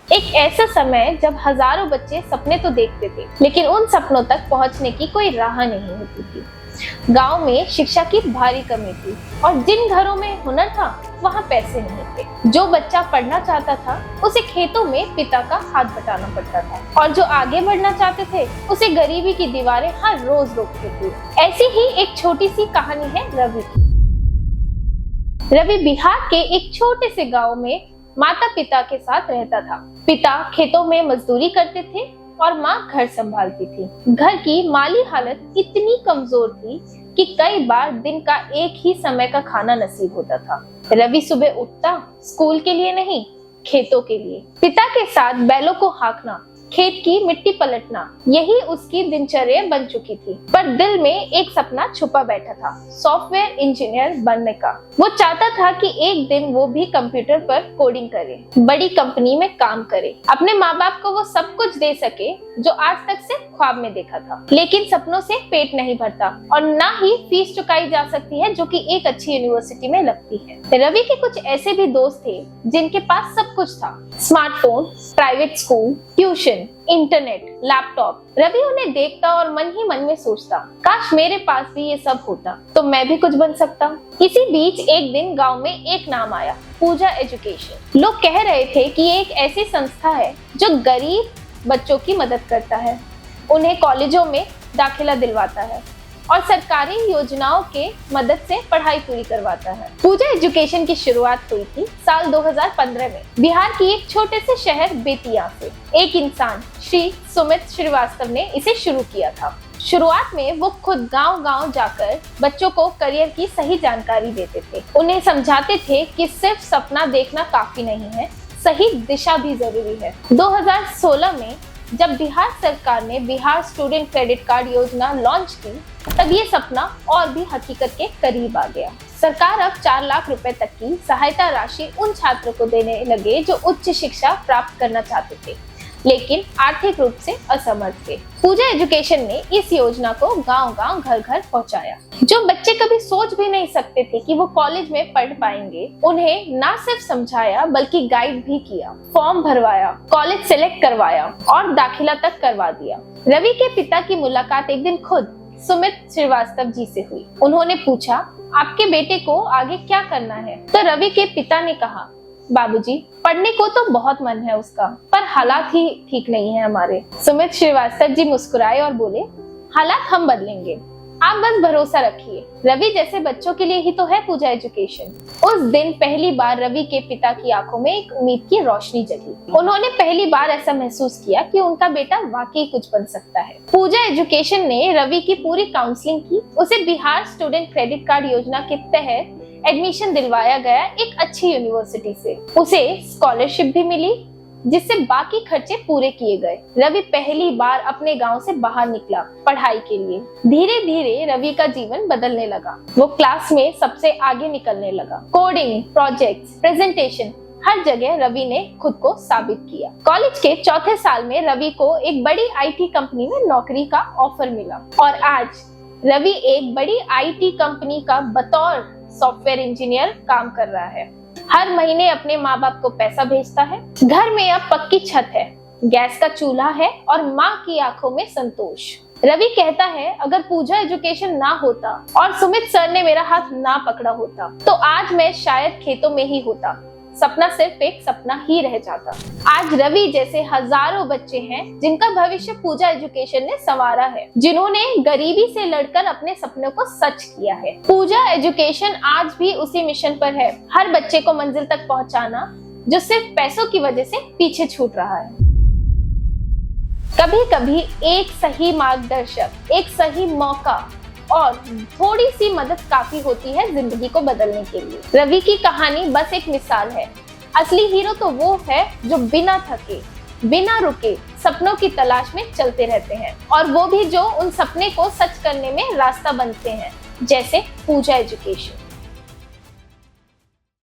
एक ऐसा समय जब हजारों बच्चे सपने तो देखते थे, लेकिन उन सपनों तक पहुंचने की कोई राह नहीं होती थी। गांव में शिक्षा की भारी कमी थी और जिन घरों में हुनर था वहां पैसे नहीं थे। जो बच्चा पढ़ना चाहता था उसे खेतों में पिता का हाथ बटाना पड़ता था और जो आगे बढ़ना चाहते थे उसे गरीबी की दीवारें हर रोज रोकती थी। ऐसी ही एक छोटी सी कहानी है रवि की। रवि बिहार के एक छोटे से गाँव में माता पिता के साथ रहता था। पिता खेतों में मजदूरी करते थे और माँ घर संभालती थी। घर की माली हालत इतनी कमजोर थी कि कई बार दिन का एक ही समय का खाना नसीब होता था। रवि सुबह उठता स्कूल के लिए नहीं, खेतों के लिए। पिता के साथ बैलों को हाँकना, खेत की मिट्टी पलटना, यही उसकी दिनचर्या बन चुकी थी। पर दिल में एक सपना छुपा बैठा था, सॉफ्टवेयर इंजीनियर बनने का। वो चाहता था कि एक दिन वो भी कंप्यूटर पर कोडिंग करे, बड़ी कंपनी में काम करे, अपने माँ बाप को वो सब कुछ दे सके जो आज तक सिर्फ ख्वाब में देखा था। लेकिन सपनों से पेट नहीं भरता और ना ही फीस चुकाई जा सकती है जो कि एक अच्छी यूनिवर्सिटी में लगती है। रवि के कुछ ऐसे भी दोस्त थे जिनके पास सब कुछ था, smartphone, private school, tuition, internet, laptop. Ravi उन्हें देखता और मन ही मन में सोचता, काश मेरे पास भी ये सब होता तो मैं भी कुछ बन सकता। इसी बीच एक दिन गांव में एक नाम आया, पूजा एजुकेशन। लोग कह रहे थे कि ये एक ऐसी संस्था है जो गरीब बच्चों की मदद करता है, उन्हें कॉलेजों में दाखिला दिलवाता है और सरकारी योजनाओं के मदद से पढ़ाई पूरी करवाता है। पूजा एजुकेशन की शुरुआत हुई थी साल 2015 में बिहार की एक छोटे से शहर बेतिया से। एक इंसान श्री सुमित श्रीवास्तव ने इसे शुरू किया था। शुरुआत में वो खुद गांव-गांव जाकर बच्चों को करियर की सही जानकारी देते थे। उन्हें समझाते थे कि सिर्फ सपना देखना काफी नहीं है, सही दिशा भी जरूरी है। 2016 में जब बिहार सरकार ने बिहार स्टूडेंट क्रेडिट कार्ड योजना लॉन्च की, तब ये सपना और भी हकीकत के करीब आ गया। सरकार अब 4 लाख रुपए तक की सहायता राशि उन छात्रों को देने लगे जो उच्च शिक्षा प्राप्त करना चाहते थे लेकिन आर्थिक रूप से असमर्थ थे। पूजा एजुकेशन ने इस योजना को गांव-गांव, घर-घर पहुंचाया। जो बच्चे कभी सोच भी नहीं सकते थे कि वो कॉलेज में पढ़ पाएंगे, उन्हें ना सिर्फ समझाया बल्कि गाइड भी किया, फॉर्म भरवाया, कॉलेज सेलेक्ट करवाया और दाखिला तक करवा दिया। रवि के पिता की मुलाकात एक दिन खुद सुमित श्रीवास्तव जी से हुई। उन्होंने पूछा, आपके बेटे को आगे क्या करना है? तो रवि के पिता ने कहा, बाबूजी, पढ़ने को तो बहुत मन है उसका, पर हालात ही ठीक नहीं है हमारे। सुमित श्रीवास्तव जी मुस्कुराए और बोले, हालात हम बदलेंगे, आप बस भरोसा रखिए। रवि जैसे बच्चों के लिए ही तो है पूजा एजुकेशन। उस दिन पहली बार रवि के पिता की आंखों में एक उम्मीद की रोशनी जगी। उन्होंने पहली बार ऐसा महसूस किया कि उनका बेटा वाकई कुछ बन सकता है। पूजा एजुकेशन ने रवि की पूरी काउंसलिंग की। उसे बिहार स्टूडेंट क्रेडिट कार्ड योजना के तहत एडमिशन दिलवाया गया एक अच्छी यूनिवर्सिटी से। उसे स्कॉलरशिप भी मिली जिससे बाकी खर्चे पूरे किए गए। रवि पहली बार अपने गांव से बाहर निकला पढ़ाई के लिए। धीरे धीरे रवि का जीवन बदलने लगा। वो क्लास में सबसे आगे निकलने लगा। कोडिंग, प्रोजेक्ट्स, प्रेजेंटेशन, हर जगह रवि ने खुद को साबित किया। कॉलेज के चौथे साल में रवि को एक बड़ी IT कंपनी में नौकरी का ऑफर मिला और आज रवि एक बड़ी IT कंपनी का बतौर सॉफ्टवेयर इंजीनियर काम कर रहा है। हर महीने अपने माँ बाप को पैसा भेजता है। घर में अब पक्की छत है, गैस का चूल्हा है और माँ की आंखों में संतोष। रवि कहता है, अगर पूजा एजुकेशन ना होता और सुमित सर ने मेरा हाथ ना पकड़ा होता तो आज मैं शायद खेतों में ही होता। सपना सिर्फ एक सपना ही रह जाता। आज रवि जैसे हजारों बच्चे हैं जिनका भविष्य पूजा एजुकेशन ने संवारा है, जिन्होंने गरीबी से लड़कर अपने सपनों को सच किया है। पूजा एजुकेशन आज भी उसी मिशन पर है, हर बच्चे को मंजिल तक पहुंचाना जो सिर्फ पैसों की वजह से पीछे छूट रहा है। कभी कभी एक सही मार्गदर्शक, एक सही मौका और थोड़ी सी मदद काफी होती है जिंदगी को बदलने के लिए। रवि की कहानी बस एक मिसाल है। असली हीरो तो वो है जो बिना थके, बिना रुके सपनों की तलाश में चलते रहते हैं और वो भी जो उन सपने को सच करने में रास्ता बनते हैं, जैसे पूजा एजुकेशन।